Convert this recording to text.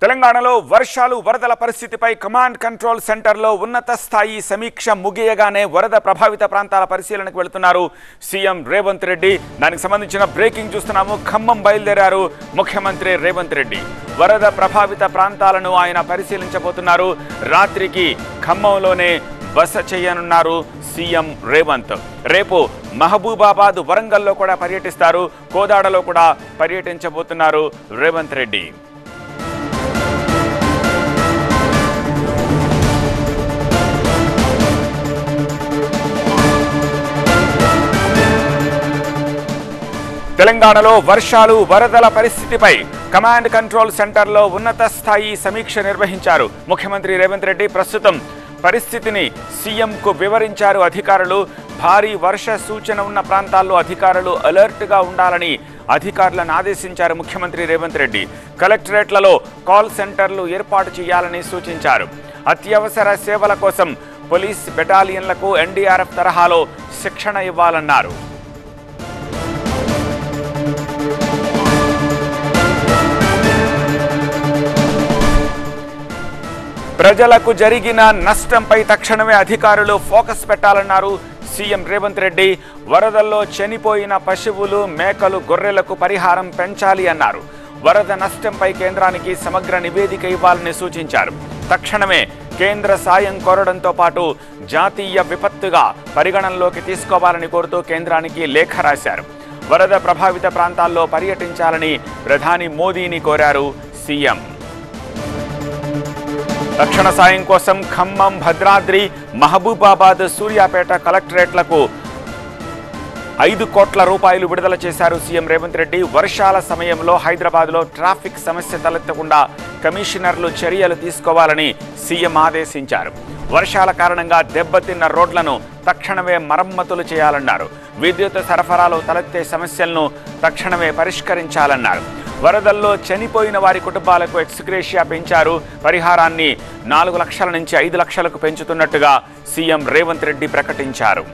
తెలంగాణలో వర్షాలు వరదల పరిస్థితిపై కమాండ్ కంట్రోల్ సెంటర్లో ఉన్నత స్థాయి సమీక్ష ముగియగానే వరద ప్రభావిత ప్రాంతాల పరిశీలనకు వెళ్తున్నారు సీఎం రేవంత్ రెడ్డి. దానికి సంబంధించిన బ్రేకింగ్ చూస్తున్నాము. ఖమ్మం బయలుదేరారు ముఖ్యమంత్రి రేవంత్ రెడ్డి. వరద ప్రభావిత ప్రాంతాలను ఆయన పరిశీలించబోతున్నారు. రాత్రికి ఖమ్మంలోనే బస చేయనున్నారు సీఎం రేవంత్. రేపు మహబూబాబాద్, వరంగల్లో కూడా పర్యటిస్తారు. కోదాడలో కూడా పర్యటించబోతున్నారు రేవంత్ రెడ్డి. తెలంగాణలో వర్షాలు వరదల పరిస్థితిపై కమాండ్ కంట్రోల్ సెంటర్లో ఉన్నత స్థాయి సమీక్ష నిర్వహించారు ముఖ్యమంత్రి రేవంత్ రెడ్డి. ప్రస్తుతం పరిస్థితిని సీఎంకు వివరించారు అధికారులు. భారీ వర్ష సూచన ఉన్న ప్రాంతాల్లో అధికారులు అలర్ట్గా ఉండాలని అధికారులను ఆదేశించారు ముఖ్యమంత్రి రేవంత్ రెడ్డి. కలెక్టరేట్లలో కాల్ సెంటర్లు ఏర్పాటు చేయాలని సూచించారు. అత్యవసర సేవల కోసం పోలీస్ బెటాలియన్లకు ఎన్డీఆర్ఎఫ్ తరహాలో శిక్షణ ఇవ్వాలన్నారు. ప్రజలకు జరిగిన నష్టంపై తక్షణమే అధికారులు ఫోకస్ పెట్టాలన్నారు సీఎం రేవంత్ రెడ్డి. వరదల్లో చనిపోయిన పశువులు, మేకలు, గొర్రెలకు పరిహారం పెంచాలి అన్నారు. వరద నష్టంపై కేంద్రానికి సమగ్ర నివేదిక ఇవ్వాలని సూచించారు. తక్షణమే కేంద్ర సాయం కోరడంతో పాటు జాతీయ విపత్తుగా పరిగణనలోకి తీసుకోవాలని కోరుతూ కేంద్రానికి లేఖ రాశారు. వరద ప్రభావిత ప్రాంతాల్లో పర్యటించాలని ప్రధాని మోదీని కోరారు సీఎం. తక్షణ సాయం కోసం ఖమ్మం, భద్రాద్రి, మహబూబాబాద్, సూర్యాపేట కలెక్టరేట్లకు 5 కోట్ల రూపాయలు విడుదల చేశారు సీఎం రేవంత్ రెడ్డి. వర్షాల సమయంలో హైదరాబాద్లో ట్రాఫిక్ సమస్య తలెత్తకుండా కమిషనర్లు చర్యలు తీసుకోవాలని సీఎం ఆదేశించారు. వర్షాల కారణంగా దెబ్బతిన్న రోడ్లను తక్షణమే మరమ్మతులు చేయాలన్నారు. విద్యుత్ సరఫరాలో తలెత్తే సమస్యలను తక్షణమే పరిష్కరించాలన్నారు. వరదల్లో చనిపోయిన వారి కుటుంబాలకు ఎక్స్గ్రేషియా పెంచారు. పరిహారాన్ని 4 లక్షల నుంచి 5 లక్షలకు పెంచుతున్నట్టుగా సీఎం రేవంత్ రెడ్డి ప్రకటించారు.